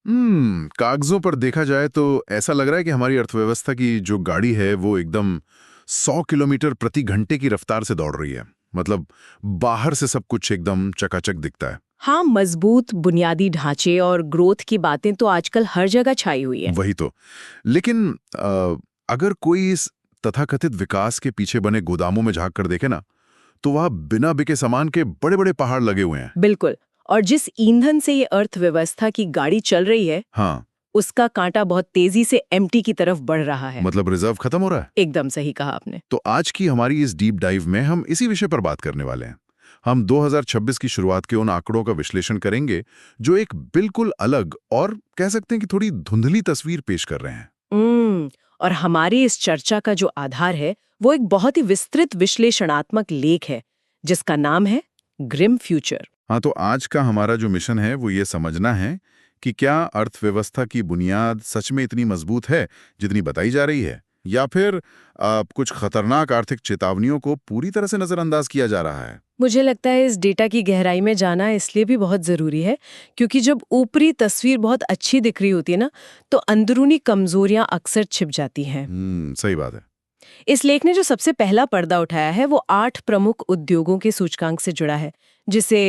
कागजों पर देखा जाए तो ऐसा लग रहा है कि हमारी अर्थव्यवस्था की जो गाड़ी है वो एकदम 100 किलोमीटर प्रति घंटे की रफ्तार से दौड़ रही है। मतलब बाहर से सब कुछ एकदम चकाचक दिखता है। हाँ, मजबूत बुनियादी ढांचे और ग्रोथ की बातें तो आजकल हर जगह छाई हुई है। वही तो। लेकिन अगर कोई इस तथाकथित विकास के पीछे बने गोदामों में झांक कर देखे ना, तो वहां बिना बिके सामान के बड़े बड़े पहाड़ लगे हुए हैं। बिल्कुल। और जिस ईंधन से ये अर्थव्यवस्था की गाड़ी चल रही है, हाँ, उसका कांटा बहुत तेजी से एम्प्टी की तरफ बढ़ रहा है। मतलब रिजर्व खत्म हो रहा है। एकदम सही कहा आपने। तो आज की हमारी इस डीप डाइव में हम इसी विषय पर बात करने वाले हैं। हम 2026 की शुरुआत के उन आंकड़ों का विश्लेषण करेंगे जो एक बिल्कुल अलग और कह सकते हैं कि थोड़ी धुंधली तस्वीर पेश कर रहे हैं। और हमारी इस चर्चा का जो आधार है वो एक बहुत ही विस्तृत विश्लेषणात्मक लेख है जिसका नाम है ग्रिम फ्यूचर। हाँ, तो आज का हमारा जो मिशन है वो ये समझना है कि क्या अर्थव्यवस्था की बुनियाद सच में इतनी मजबूत है जितनी बताई जा रही है, या फिर कुछ खतरनाक आर्थिक चेतावनियों को पूरी तरह से नजरअंदाज किया जा रहा है। मुझे लगता है इस डेटा की गहराई में जाना इसलिए भी बहुत जरूरी है क्योंकि जब ऊपरी तस्वीर बहुत अच्छी दिख रही होती है ना, तो अंदरूनी कमजोरियां अक्सर छिप जाती हैं। सही बात है। इस लेख ने जो सबसे पहला पर्दा उठाया है वो 8 प्रमुख उद्योगों के सूचकांक से जुड़ा है, जिसे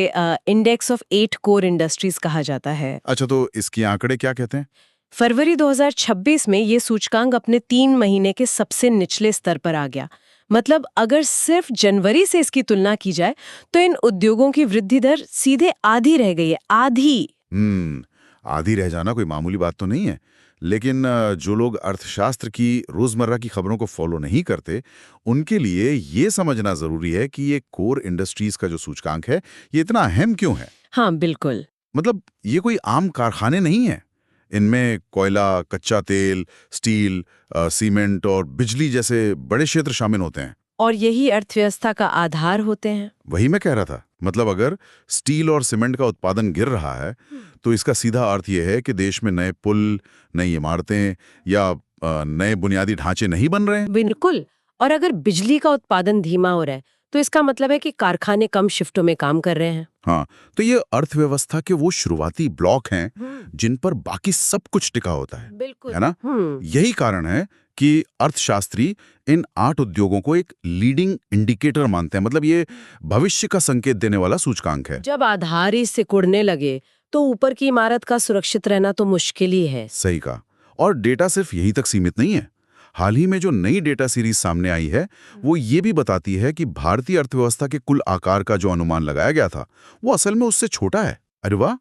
इंडेक्स ऑफ 8 कोर इंडस्ट्रीज कहा जाता है। अच्छा, तो इसकी आंकड़े क्या कहते हैं? फरवरी 2026 में ये सूचकांक अपने 3 महीने के सबसे निचले स्तर पर आ गया। मतलब अगर सिर्फ जनवरी से इसकी तुलना की जाए तो इन उद्योगों की वृद्धि दर सीधे आधी रह गई है। आधी। आधी रह जाना कोई मामूली बात तो नहीं है। लेकिन जो लोग अर्थशास्त्र की रोजमर्रा की खबरों को फॉलो नहीं करते, उनके लिए ये समझना जरूरी है कि ये कोर इंडस्ट्रीज का जो सूचकांक है ये इतना अहम क्यों है। हाँ, बिल्कुल। मतलब ये कोई आम कारखाने नहीं है। इनमें कोयला, कच्चा तेल, स्टील, सीमेंट और बिजली जैसे बड़े क्षेत्र शामिल होते हैं। और यही अर्थव्यवस्था का आधार होते हैं। वही मैं कह रहा था। मतलब अगर स्टील और सीमेंट का उत्पादन गिर रहा है तो इसका सीधा अर्थ यह है कि देश में नए पुल, नई इमारतें या नए बुनियादी ढांचे नहीं बन रहे हैं। बिल्कुल। और अगर बिजली का उत्पादन धीमा हो रहा है तो इसका मतलब है कि कारखाने कम शिफ्टों में काम कर रहे हैं। हाँ, तो ये अर्थव्यवस्था के वो शुरुआती ब्लॉक हैं जिन पर बाकी सब कुछ टिका होता है। बिल्कुल। है ना? यही कारण है कि अर्थशास्त्री इन 8 उद्योगों को एक लीडिंग इंडिकेटर मानते हैं। मतलब ये भविष्य का संकेत देने वाला सूचकांक है। जब आधार ही सिकुड़ने लगे तो ऊपर की इमारत का सुरक्षित रहना तो मुश्किल ही है। सही कहा। और डेटा सिर्फ यही तक सीमित नहीं है। हाल ही में जो नई डेटा सीरीज सामने आई है वो ये भी बताती है कि भारतीय अर्थव्यवस्था के कुल आकार का जो अनुमान लगाया गया था वो असल में उससे छोटा है। अरे वाह!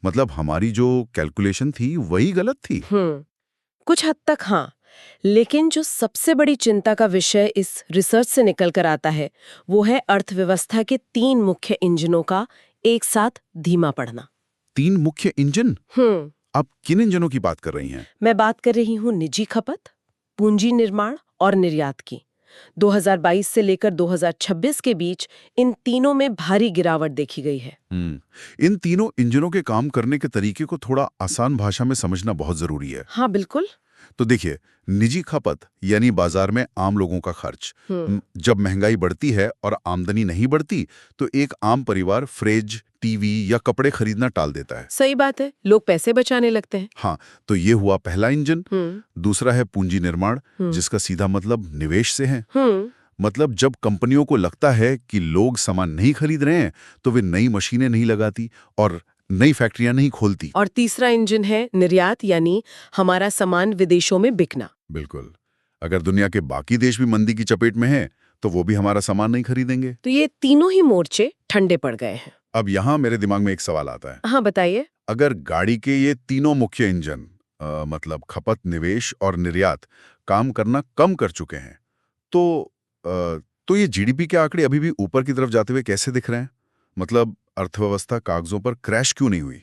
मतलब हमारी जो कैलकुलेशन थी वही गलत थी। कुछ हद तक हाँ। लेकिन जो सबसे बड़ी चिंता का विषय इस रिसर्च से निकल कर आता है वो है अर्थव्यवस्था के 3 मुख्य इंजनों का एक साथ धीमा पड़ना। 3 मुख्य इंजन? आप किन इंजनों की बात कर रही हैं? मैं बात कर रही हूँ निजी खपत, पूंजी निर्माण और निर्यात की। 2022 से लेकर 2026 के बीच इन तीनों में भारी गिरावट देखी गई है। इन तीनों इंजनों के काम करने के तरीके को थोड़ा आसान भाषा में समझना बहुत जरूरी है। हाँ, बिल्कुल। तो देखिए, निजी खपत यानी बाजार में आम लोगों का खर्च। जब महंगाई बढ़ती है और आमदनी नहीं बढ़ती तो एक आम परिवार फ्रिज, टीवी या कपड़े खरीदना टाल देता है। सही बात है, लोग पैसे बचाने लगते हैं। हाँ, तो ये हुआ पहला इंजन। दूसरा है पूंजी निर्माण, जिसका सीधा मतलब निवेश से है। मतलब जब कंपनियों को लगता है कि लोग सामान नहीं खरीद रहे हैं तो वे नई मशीनें नहीं लगाती और नई फैक्ट्रियां नहीं खोलती। और तीसरा इंजन है निर्यात, यानी हमारा सामान विदेशों में बिकना। बिल्कुल। अगर दुनिया के बाकी देश भी मंदी की चपेट में हैं तो वो भी हमारा सामान नहीं खरीदेंगे। तो ये तीनों ही मोर्चे ठंडे पड़ गए हैं। अब यहाँ मेरे दिमाग में एक सवाल आता है। हाँ, बताइए। अगर गाड़ी के ये तीनों मुख्य इंजन मतलब खपत, निवेश और निर्यात काम करना कम कर चुके हैं तो ये जीडीपी के आंकड़े अभी भी ऊपर की तरफ जाते हुए कैसे दिख रहे हैं? मतलब अर्थव्यवस्था कागजों पर क्रैश क्यों नहीं हुई?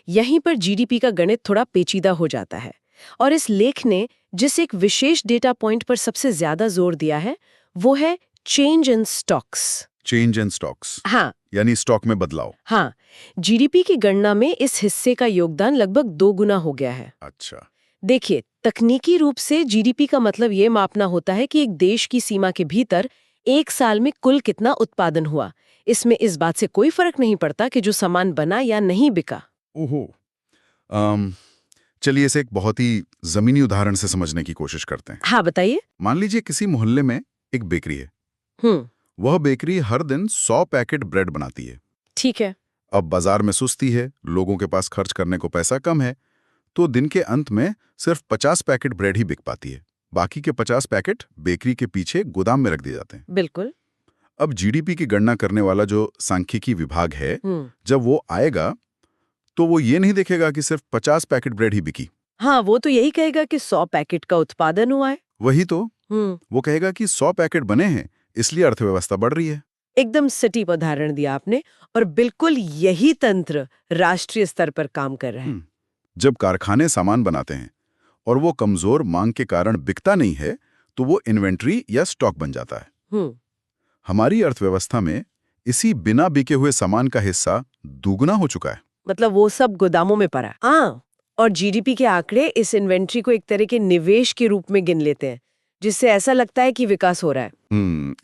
यहीं पर जीडीपी का गणित थोड़ा पेचीदा हो जाता है। और इस लेख ने जिस एक विशेष डेटा पॉइंट पर सबसे ज्यादा जोर दिया है वो है change in stocks. Change in stocks? हाँ, यानी स्टॉक में बदलाव। हाँ। जीडीपी की गणना में इस हिस्से का योगदान लगभग 2 गुना हो गया है। अच्छा। देखिए, तकनीकी रूप से जीडीपी का मतलब ये मापना होता है कि एक देश की सीमा के भीतर एक साल में कुल कितना उत्पादन हुआ। इसमें इस बात से कोई फर्क नहीं पड़ता कि जो सामान बना या नहीं बिका। ओहो, चलिए इसे एक बहुत ही जमीनी उदाहरण से समझने की कोशिश करते हैं। हाँ, बताइए। मान लीजिए किसी मोहल्ले में एक बेकरी है। हम्म। वह बेकरी हर दिन 100 पैकेट ब्रेड बनाती है। ठीक है। अब बाजार में सुस्ती है, लोगों के पास खर्च करने को पैसा कम है, तो दिन के अंत में सिर्फ 50 पैकेट ब्रेड ही बिक पाती है। बाकी के 50 पैकेट बेकरी के पीछे गोदाम में रख दिए जाते हैं। बिल्कुल। अब जीडीपी की गणना करने वाला जो सांख्यिकी विभाग है, जब वो आएगा तो वो ये नहीं देखेगा कि सिर्फ 50 पैकेट ब्रेड ही बिकी। हाँ, वो तो यही कहेगा कि 100 पैकेट का उत्पादन हुआ है। वही तो, वो कहेगा कि 100 पैकेट बने हैं, इसलिए अर्थव्यवस्था बढ़ रही है। एकदम सटीक उदाहरण दिया आपने, और बिल्कुल यही तंत्र राष्ट्रीय स्तर पर काम कर रहा है। जब कारखाने सामान बनाते हैं और वो कमजोर मांग के कारण बिकता नहीं है, तो वो इन्वेंट्री या स्टॉक बन जाता है। हमारी अर्थव्यवस्था में इसी बिना बिके हुए सामान का हिस्सा दुगना हो चुका है। मतलब वो सब गोदामों में पड़ा। हाँ, और जीडीपी के आंकड़े इस इन्वेंट्री को एक तरह के निवेश के रूप में गिन लेते हैं, जिससे ऐसा लगता है कि विकास हो रहा है।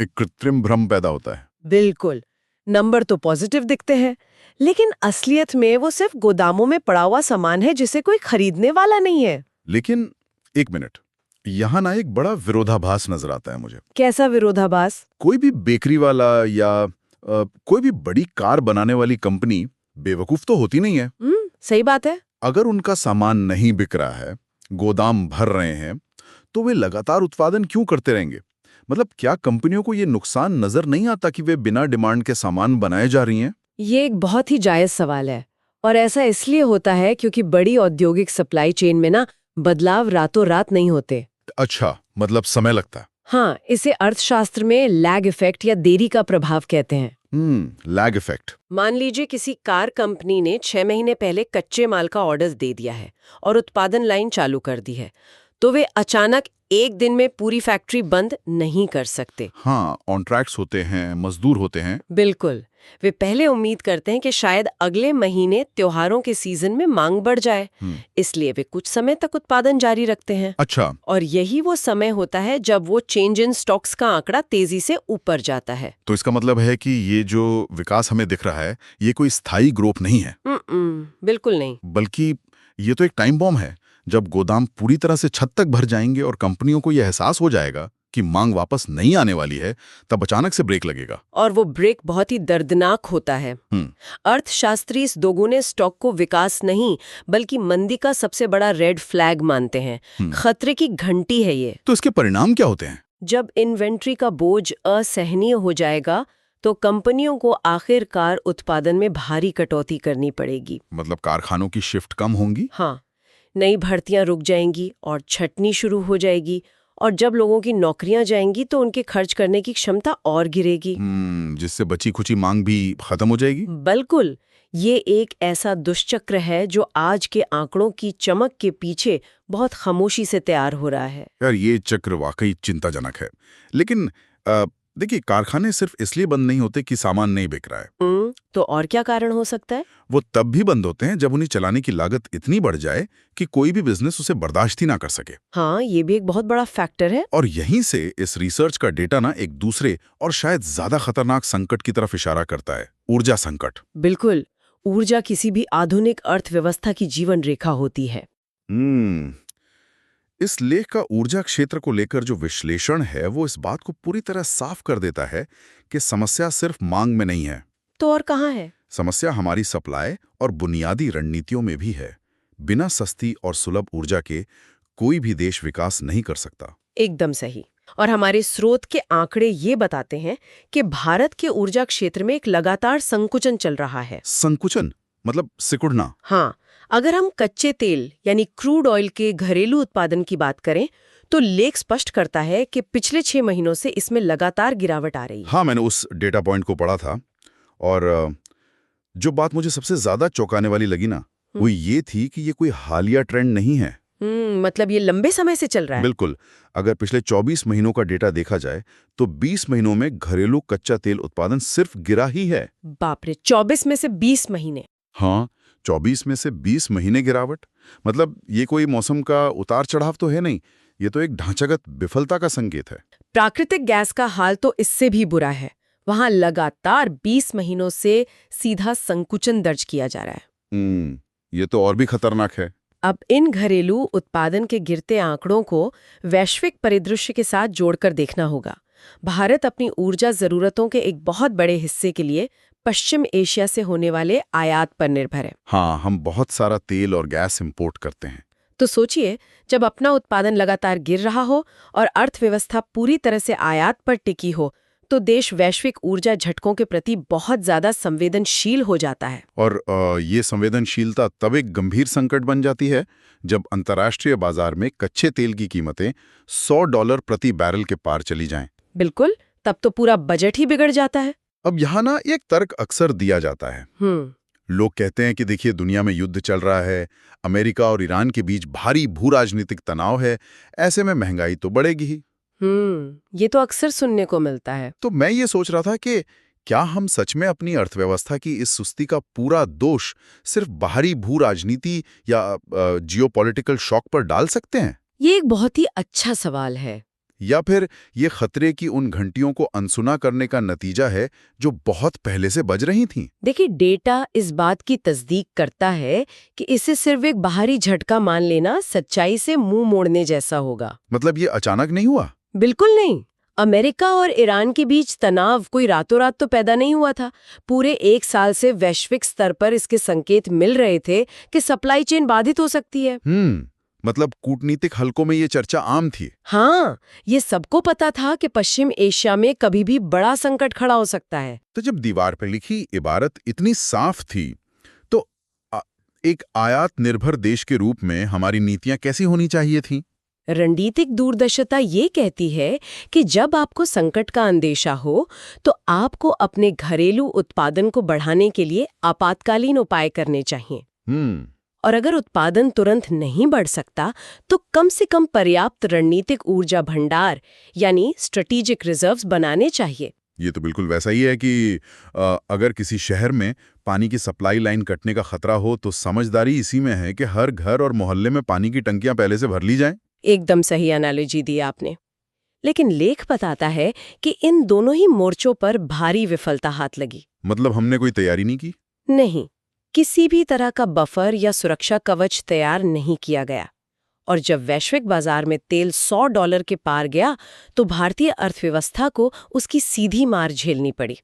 एक कृत्रिम भ्रम पैदा होता है। बिल्कुल। नंबर तो पॉजिटिव दिखते हैं, लेकिन असलियत में वो सिर्फ गोदामों में पड़ा हुआ सामान है जिसे कोई खरीदने वाला नहीं है। लेकिन एक मिनट, यहाँ ना एक बड़ा विरोधाभास नजर आता है मुझे। कैसा विरोधाभास? कोई भी बेकरी वाला या कोई भी बड़ी कार बनाने वाली कंपनी बेवकूफ तो होती नहीं है। सही बात है। अगर उनका सामान नहीं बिक रहा है, गोदाम भर रहे हैं, तो वे लगातार उत्पादन क्यों करते रहेंगे? मतलब क्या कंपनियों को ये नुकसान नजर नहीं आता कि वे बिना डिमांड के सामान बनाए जा रही हैं? ये एक बहुत ही जायज सवाल है, और ऐसा इसलिए होता है क्योंकि बड़ी औद्योगिक सप्लाई चेन में ना बदलाव रातों रात नहीं होते। अच्छा, मतलब समय लगता है। हाँ, इसे अर्थशास्त्र में लैग इफेक्ट या देरी का प्रभाव कहते हैं। Lag effect. मान लीजिए किसी कार कंपनी ने 6 महीने पहले कच्चे माल का ऑर्डर दे दिया है और उत्पादन लाइन चालू कर दी है, तो वे अचानक एक दिन में पूरी फैक्ट्री बंद नहीं कर सकते। हाँ, कॉन्ट्रैक्ट्स होते हैं, मजदूर होते हैं। बिल्कुल। वे पहले उम्मीद करते हैं कि शायद अगले महीने त्योहारों के सीजन में मांग बढ़ जाए, इसलिए वे कुछ समय तक उत्पादन जारी रखते हैं। अच्छा। और यही वो समय होता है जब वो चेंज इन स्टॉक्स का आंकड़ा तेजी से ऊपर जाता है। तो इसका मतलब है कि ये जो विकास हमें दिख रहा है, ये कोई स्थायी ग्रोथ नहीं है। बिल्कुल नहीं। बल्कि ये तो एक टाइम बॉम्ब है। जब गोदाम पूरी तरह से छत तक भर जाएंगे और कंपनियों को यह एहसास हो जाएगा कि मांग वापस नहीं आने वाली है, तब अचानक से ब्रेक लगेगा। और वो ब्रेक बहुत ही दर्दनाक होता है। अर्थशास्त्री इस दोगुने स्टॉक को विकास नहीं, बल्कि मंदी का सबसे बड़ा रेड फ्लैग मानते हैं। खतरे की घंटी है ये। तो इसके परिणाम क्या होते हैं? जब इन्वेंट्री का बोझ असहनीय हो जाएगा, तो कंपनियों को आखिरकार उत्पादन में भारी कटौती करनी पड़ेगी। मतलब कारखानों की शिफ्ट कम होंगी? हाँ, नई भर्तियां रुक जाएंगी और छटनी शुरू हो जाएगी, और जब लोगों की नौकरियां जाएंगी तो उनके खर्च करने की क्षमता और गिरेगी। जिससे बची खुची मांग भी खत्म हो जाएगी। बिल्कुल। ये एक ऐसा दुष्चक्र है जो आज के आंकड़ों की चमक के पीछे बहुत खामोशी से तैयार हो रहा है। यार, ये चक्र वाकई चिंताजनक है। लेकिन देखिए, कारखाने सिर्फ इसलिए बंद नहीं होते कि सामान नहीं बिक रहा है। तो और क्या कारण हो सकता है? वो तब भी बंद होते हैं जब उन्हें चलाने की लागत इतनी बढ़ जाए कि कोई भी बिजनेस उसे बर्दाश्त ही ना कर सके। हाँ, ये भी एक बहुत बड़ा फैक्टर है। और यहीं से इस रिसर्च का डेटा ना एक दूसरे और शायद ज्यादा खतरनाक संकट की तरफ इशारा करता है, ऊर्जा संकट। बिल्कुल। ऊर्जा किसी भी आधुनिक अर्थव्यवस्था की जीवन रेखा होती है। इस लेख का ऊर्जा क्षेत्र को लेकर जो विश्लेषण है, वो इस बात को पूरी तरह साफ कर देता है कि समस्या सिर्फ मांग में नहीं है। तो और कहाँ है? समस्या हमारी सप्लाई और बुनियादी रणनीतियों में भी है। बिना सस्ती और सुलभ ऊर्जा के कोई भी देश विकास नहीं कर सकता। एकदम सही। और हमारे स्रोत के आंकड़े ये बताते हैं कि भारत के ऊर्जा क्षेत्र में एक लगातार संकुचन चल रहा है। संकुचन मतलब सिकुड़ना? हाँ, अगर हम कच्चे तेल यानी क्रूड ऑयल के घरेलू उत्पादन की बात करें, तो लेख स्पष्ट करता है कि पिछले 6 महीनों से इसमें लगातार गिरावट आ रही है। हाँ, मैंने उस डेटा पॉइंट को पढ़ा था, और जो बात मुझे सबसे ज्यादा चौंकाने वाली लगी ना, वो ये थी कि ये कोई हालिया ट्रेंड नहीं है। मतलब ये लंबे समय से चल रहा है। बिल्कुल। अगर पिछले 24 महीनों का डेटा देखा जाए, तो 20 महीनों में घरेलू कच्चा तेल उत्पादन सिर्फ गिरा ही है। बाप रे, 24 में से 20 महीने? हाँ, 24 में से 20 महीने गिरावट। मतलब ये कोई मौसम का उतार चढ़ाव तो है नहीं, ये तो एक ढांचागत विफलता का संकेत है। प्राकृतिक गैस का हाल तो इससे भी बुरा है। वहां लगातार 20 महीनों से सीधा संकुचन दर्ज किया जा रहा है। ये तो और भी खतरनाक है। अब इन घरेलू उत्पादन के गिरते आंकड़ों को वैश्विक परिदृश्य के साथ जोड़कर देखना होगा। भारत अपनी ऊर्जा जरूरतों के एक बहुत बड़े हिस्से के लिए पश्चिम एशिया से होने वाले आयात पर निर्भर है। हाँ, हम बहुत सारा तेल और गैस इंपोर्ट करते हैं। तो सोचिए, जब अपना उत्पादन लगातार गिर रहा हो और अर्थव्यवस्था पूरी तरह से आयात पर टिकी हो, तो देश वैश्विक ऊर्जा झटकों के प्रति बहुत ज्यादा संवेदनशील हो जाता है। और ये संवेदनशीलता तब एक गंभीर संकट बन जाती है जब अंतर्राष्ट्रीय बाजार में कच्चे तेल की कीमतें $100 प्रति बैरल के पार चली जाएं। बिल्कुल, तब तो पूरा बजट ही बिगड़ जाता है। अब यहाँ ना एक तर्क अक्सर दिया जाता है। लोग कहते हैं कि देखिए, दुनिया में युद्ध चल रहा है, अमेरिका और ईरान के बीच भारी भू राजनीतिक तनाव है, ऐसे में महंगाई तो बढ़ेगी ही। ये तो अक्सर सुनने को मिलता है। तो मैं ये सोच रहा था कि क्या हम सच में अपनी अर्थव्यवस्था की इस सुस्ती का पूरा दोष सिर्फ बाहरी भू राजनीति या जियोपॉलिटिकल शॉक पर डाल सकते हैं? ये एक बहुत ही अच्छा सवाल है। या फिर ये खतरे की उन घंटियों को अनसुना करने का नतीजा है जो बहुत पहले से बज रही थीं? देखिए, डेटा इस बात की तस्दीक करता है कि इसे सिर्फ एक बाहरी झटका मान लेना सच्चाई से मुंह मोड़ने जैसा होगा। मतलब ये अचानक नहीं हुआ? बिल्कुल नहीं। अमेरिका और ईरान के बीच तनाव कोई रातों रात तो पैदा नहीं हुआ था। पूरे 1 साल से वैश्विक स्तर पर इसके संकेत मिल रहे थे कि सप्लाई चेन बाधित हो सकती है। मतलब कूटनीतिक हलकों में ये चर्चा आम थी। हाँ, ये सबको पता था कि पश्चिम एशिया में कभी भी बड़ा संकट खड़ा हो सकता है। तो जब दीवार पर लिखी इबारत इतनी साफ थी, तो एक आयात निर्भर देश के रूप में हमारी नीतियां कैसी होनी चाहिए थीं? रणनीतिक दूरदर्शिता ये कहती है कि जब आपको संकट का अंदेशा हो, तो आपको अपने घरेलू उत्पादन को बढ़ाने के लिए आपातकालीन उपाय करने चाहिए। और अगर उत्पादन तुरंत नहीं बढ़ सकता, तो कम से कम पर्याप्त रणनीतिक ऊर्जा भंडार यानी स्ट्रेटेजिक रिजर्व्स बनाने चाहिए। ये तो बिल्कुल वैसा ही है कि अगर किसी शहर में पानी की सप्लाई लाइन कटने का खतरा हो, तो समझदारी इसी में है कि हर घर और मोहल्ले में पानी की टंकियां पहले से भर ली जाएं। एकदम सही एनालॉजी दी आपने। लेकिन लेख बताता है कि इन दोनों ही मोर्चों पर भारी विफलता हाथ लगी। मतलब हमने कोई तैयारी नहीं की? नहीं, किसी भी तरह का बफर या सुरक्षा कवच तैयार नहीं किया गया। और जब वैश्विक बाजार में तेल $100 के पार गया, तो भारतीय अर्थव्यवस्था को उसकी सीधी मार झेलनी पड़ी।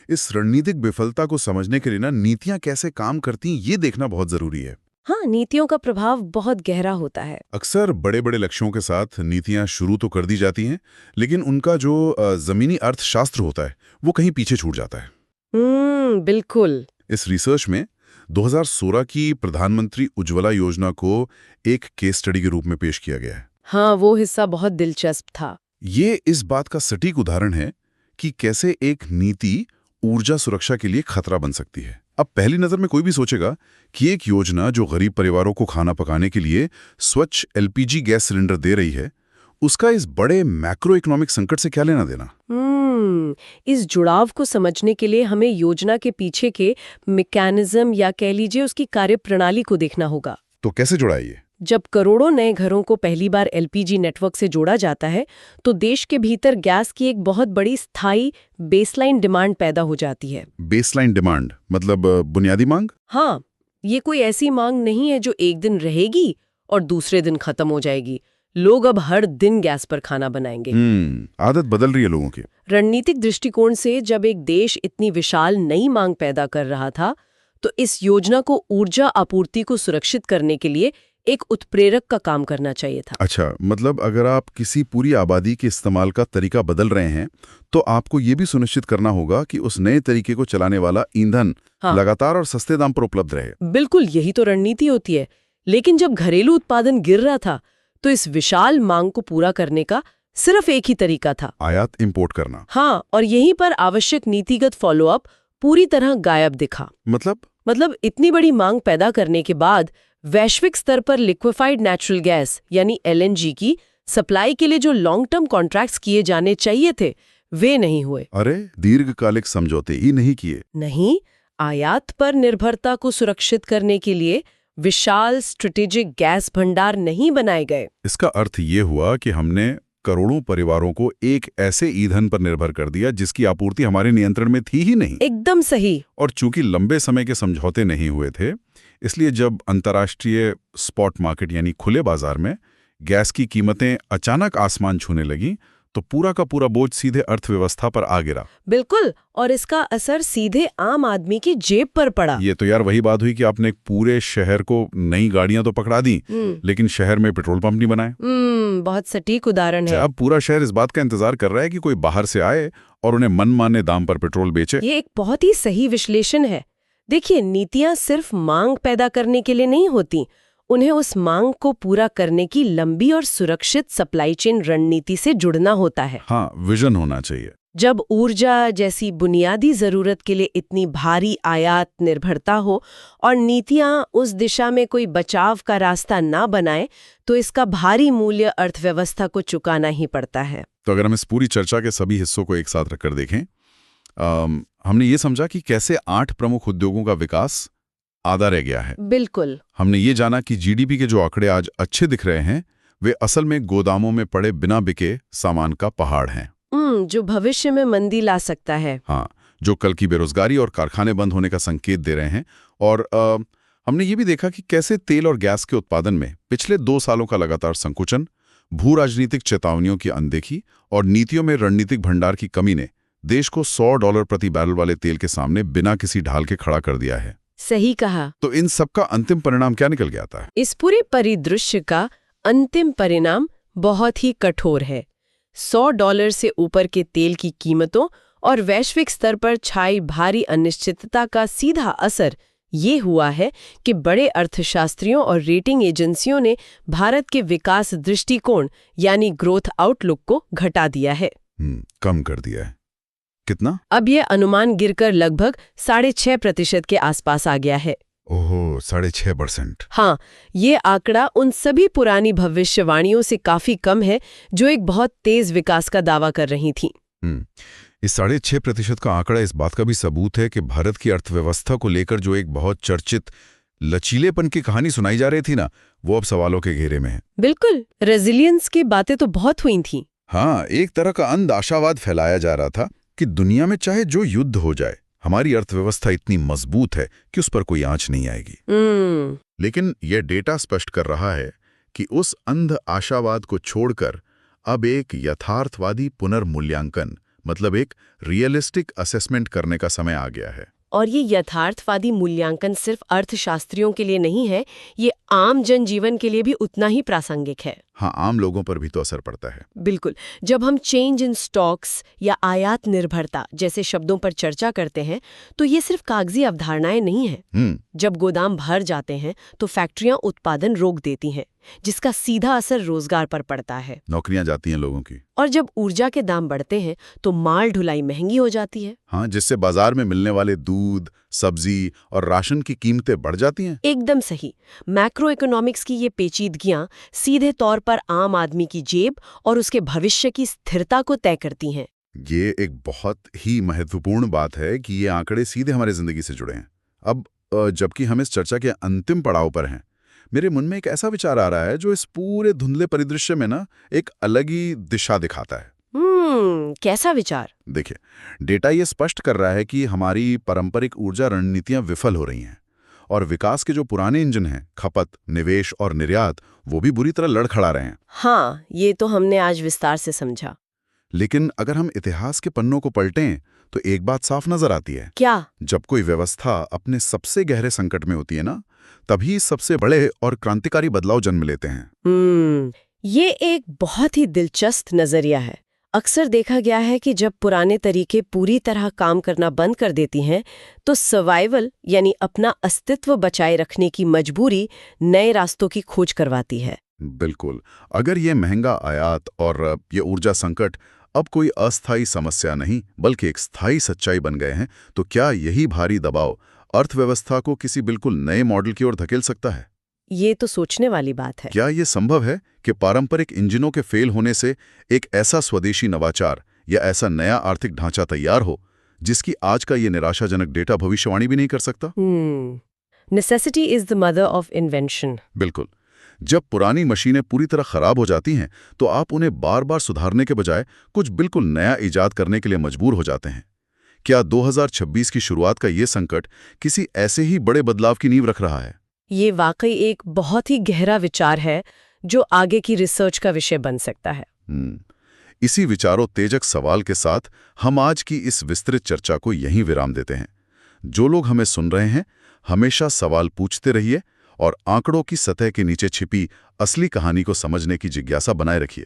इस रणनीतिक विफलता को समझने के लिए ना नीतियां कैसे काम करती हैं, ये देखना बहुत जरूरी है। हाँ, नीतियों का प्रभाव बहुत गहरा होता है। अक्सर बड़े बड़े लक्ष्यों के साथ नीतियां शुरू तो कर दी जाती हैं, लेकिन उनका जो जमीनी अर्थशास्त्र होता है वो कहीं पीछे छूट जाता है। बिल्कुल। इस रिसर्च में 2016 की प्रधानमंत्री उज्ज्वला योजना को एक केस स्टडी के रूप में पेश किया गया है। हाँ, वो हिस्सा बहुत दिलचस्प था। ये इस बात का सटीक उदाहरण है कि कैसे एक नीति ऊर्जा सुरक्षा के लिए खतरा बन सकती है। अब पहली नजर में कोई भी सोचेगा कि एक योजना जो गरीब परिवारों को खाना पकाने के लिए स्वच्छ एलपीजी गैस सिलेंडर दे रही है, उसका इस बड़े मैक्रो इकोनॉमिक संकट से क्या लेना देना। इस जुड़ाव को समझने के लिए हमें योजना के पीछे के मैकेनिज्म या कह लीजिए उसकी कार्यप्रणाली को देखना होगा। तो कैसे जुड़ा है ये? जब करोड़ों नए घरों को पहली बार एलपीजी नेटवर्क से जोड़ा जाता है, तो देश के भीतर गैस की एक बहुत बड़ी स्थायी बेसलाइन डिमांड पैदा हो जाती है। बेसलाइन डिमांड मतलब बुनियादी मांग? हाँ, ये कोई ऐसी मांग नहीं है जो एक दिन रहेगी और दूसरे दिन खत्म हो जाएगी। लोग अब हर दिन गैस पर खाना बनाएंगे। आदत बदल रही है लोगों की। रणनीतिक दृष्टिकोण से जब एक देश इतनी विशाल नई मांग पैदा कर रहा था, तो इस योजना को ऊर्जा आपूर्ति को सुरक्षित करने के लिए एक उत्प्रेरक का काम करना चाहिए था। अच्छा, मतलब अगर आप किसी पूरी आबादी के इस्तेमाल का तरीका बदल रहे हैं, तो आपको ये भी सुनिश्चित करना होगा कि उस नए तरीके को चलाने वाला ईंधन लगातार और सस्ते दाम पर उपलब्ध रहे। बिल्कुल, यही तो रणनीति होती है। लेकिन जब घरेलू उत्पादन गिर रहा था, तो इस विशाल मांग को पूरा करने का सिर्फ एक ही तरीका था, आयात इंपोर्ट करना। हाँ, और यहीं पर आवश्यक नीतिगत फॉलोअप पूरी तरह गायब दिखा। मतलब इतनी बड़ी मांग पैदा करने के बाद वैश्विक स्तर पर लिक्विफाइड नेचुरल गैस यानी एलएनजी की सप्लाई के लिए जो लॉन्ग टर्म कॉन्ट्रैक्ट्स किए जाने चाहिए थे, वे नहीं हुए। अरे, दीर्घकालिक समझौते ही नहीं किए? नहीं, आयात पर निर्भरता को सुरक्षित करने के लिए विशाल स्ट्रेटेजिक गैस भंडार नहीं बनाए गए। इसका अर्थ ये हुआ कि हमने करोड़ों परिवारों को एक ऐसे ईंधन पर निर्भर कर दिया जिसकी आपूर्ति हमारे नियंत्रण में थी ही नहीं। एकदम सही। और चूंकि लंबे समय के समझौते नहीं हुए थे, इसलिए जब अंतर्राष्ट्रीय स्पॉट मार्केट यानी खुले बाजार में गैस की कीमतें अचानक आसमान छूने लगी तो पूरा का पूरा बोझ सीधे अर्थव्यवस्था पर आ गिरा। बिल्कुल, और इसका असर सीधे आम आदमी की जेब पर पड़ा। ये तो यार वही बात हुई कि आपने एक पूरे शहर को नई गाड़ियां तो पकड़ा दी, लेकिन शहर में पेट्रोल पंप नहीं बनाए। बहुत सटीक उदाहरण है। अब पूरा शहर इस बात का इंतजार कर रहा है कि कोई बाहर से आए और उन्हें मनमाने दाम पर पेट्रोल बेचे। ये एक बहुत ही सही विश्लेषण है। देखिए, नीतियां सिर्फ मांग पैदा करने के लिए नहीं होती, उन्हें उस मांग को पूरा करने की लंबी और सुरक्षित सप्लाई चेन रणनीति से जुड़ना होता है। हाँ, विजन होना चाहिए। जब ऊर्जा जैसी बुनियादी जरूरत के लिए इतनी भारी आयात निर्भरता हो और नीतियां उस दिशा में कोई बचाव का रास्ता ना बनाए, तो इसका भारी मूल्य अर्थव्यवस्था को चुकाना ही पड़ता है। तो अगर हम इस पूरी चर्चा के सभी हिस्सों को एक साथ रखकर देखें, हमने ये समझा कि कैसे 8 प्रमुख उद्योगों का विकास आधा रह गया है। बिल्कुल। हमने ये जाना कि जीडीपी के जो आंकड़े आज अच्छे दिख रहे हैं, वे असल में गोदामों में पड़े बिना बिके सामान का पहाड़ हैं। जो भविष्य में मंदी ला सकता है। हाँ, जो कल की बेरोजगारी और कारखाने बंद होने का संकेत दे रहे हैं। और हमने ये भी देखा कि कैसे तेल और गैस के उत्पादन में पिछले 2 सालों का लगातार संकुचन, भू राजनीतिक चेतावनियों की अनदेखी और नीतियों में रणनीतिक भंडार की कमी ने देश को $100 प्रति बैरल वाले तेल के सामने बिना किसी ढाल के खड़ा कर दिया है। सही कहा। तो इन सब का अंतिम परिणाम क्या निकल के आता है? इस पूरे परिदृश्य का अंतिम परिणाम बहुत ही कठोर है। $100 से ऊपर के तेल की कीमतों और वैश्विक स्तर पर छाई भारी अनिश्चितता का सीधा असर ये हुआ है कि बड़े अर्थशास्त्रियों और रेटिंग एजेंसियों ने भारत के विकास दृष्टिकोण यानी ग्रोथ आउटलुक को घटा दिया है। कम कर दिया है। कितना? अब ये अनुमान गिरकर लगभग 6.5% के आसपास आ गया है। ओहो, 6.5%। हाँ, ये आंकड़ा उन सभी पुरानी भविष्यवाणियों से काफी कम है जो एक बहुत तेज विकास का दावा कर रही थीं। इस 6.5% का आंकड़ा इस बात का भी सबूत है कि भारत की अर्थव्यवस्था को लेकर जो एक बहुत चर्चित लचीलेपन की कहानी सुनाई जा रही थी ना, वो अब सवालों के घेरे में है। बिल्कुल, रेजिलियंस की बातें तो बहुत हुई थीं। हाँ, एक तरह का अंध आशावाद फैलाया जा रहा था कि दुनिया में चाहे जो युद्ध हो जाए, हमारी अर्थव्यवस्था इतनी मजबूत है कि उस पर कोई आंच नहीं आएगी। लेकिन यह डेटा स्पष्ट कर रहा है कि उस अंध आशावाद को छोड़कर अब एक यथार्थवादी पुनर्मूल्यांकन, मतलब एक रियलिस्टिक असेसमेंट करने का समय आ गया है। और ये यथार्थवादी मूल्यांकन सिर्फ अर्थशास्त्रियों के लिए नहीं है, ये आम जनजीवन के लिए भी उतना ही प्रासंगिक है। हाँ, आम लोगों पर भी तो असर पड़ता है। बिल्कुल। जब हम चेंज इन स्टॉक्स या आयात निर्भरता जैसे शब्दों पर चर्चा करते हैं, तो ये सिर्फ कागजी अवधारणाएं नहीं हैं। जब गोदाम भर जाते हैं तो फैक्ट्रियां उत्पादन रोक देती हैं, जिसका सीधा असर रोजगार पर पड़ता है। नौकरियां जाती हैं लोगों की। और जब ऊर्जा के दाम बढ़ते हैं तो माल ढुलाई महंगी हो जाती है। हाँ, जिससे बाजार में मिलने वाले दूध, सब्जी और राशन की कीमतें बढ़ जाती हैं। एकदम सही। मैक्रो इकोनॉमिक्स की ये पेचीदगियां सीधे तौर पर आम आदमी की जेब और उसके भविष्य की स्थिरता को तय करती हैं। ये एक बहुत ही महत्वपूर्ण बात है कि ये आंकड़े सीधे हमारे जिंदगी से जुड़े हैं। अब जबकि हम इस चर्चा के अंतिम पड़ाव पर हैं, मेरे मन में एक ऐसा विचार आ रहा है जो इस पूरे धुंधले परिदृश्य में ना एक अलग ही दिशा दिखाता है। कैसा विचार? देखिए, डेटा ये स्पष्ट कर रहा है कि हमारी पारंपरिक ऊर्जा रणनीतियां विफल हो रही हैं और विकास के जो पुराने इंजन हैं, खपत, निवेश और निर्यात, वो भी बुरी तरह लड़खड़ा रहे हैं। हाँ, ये तो हमने आज विस्तार से समझा। लेकिन अगर हम इतिहास के पन्नों को पलटें तो एक बात साफ नजर आती है। क्या? जब कोई व्यवस्था अपने सबसे गहरे संकट में होती है ना, तभी सबसे बड़े और क्रांतिकारी बदलाव जन्म लेते हैं। ये एक बहुत ही दिलचस्प नजरिया है। अक्सर देखा गया है कि जब पुराने तरीके पूरी तरह काम करना बंद कर देती हैं, तो सर्वाइवल यानी अपना अस्तित्व बचाए रखने की मजबूरी नए रास्तों की खोज करवाती है। बिल्कुल। अगर ये महंगा आयात और ये ऊर्जा संकट अब कोई अस्थायी समस्या नहीं बल्कि एक स्थायी सच्चाई बन गए हैं, तो क्या यही भारी दबाव अर्थव्यवस्था को किसी बिल्कुल नए मॉडल की ओर धकेल सकता है? ये तो सोचने वाली बात है। क्या ये संभव है कि पारंपरिक इंजनों के फेल होने से एक ऐसा स्वदेशी नवाचार या ऐसा नया आर्थिक ढांचा तैयार हो जिसकी आज का ये निराशाजनक डेटा भविष्यवाणी भी नहीं कर सकता? Necessity is the mother of invention. बिल्कुल। जब पुरानी मशीनें पूरी तरह खराब हो जाती हैं तो आप उन्हें बार बार सुधारने के बजाय कुछ बिल्कुल नया ईजाद करने के लिए मजबूर हो जाते हैं। क्या 2026 की शुरुआत का ये संकट किसी ऐसे ही बड़े बदलाव की नींव रख रहा है? ये वाकई एक बहुत ही गहरा विचार है जो आगे की रिसर्च का विषय बन सकता है। इसी विचारोत्तेजक सवाल के साथ हम आज की इस विस्तृत चर्चा को यहीं विराम देते हैं। जो लोग हमें सुन रहे हैं, हमेशा सवाल पूछते रहिए और आंकड़ों की सतह के नीचे छिपी असली कहानी को समझने की जिज्ञासा बनाए रखिए।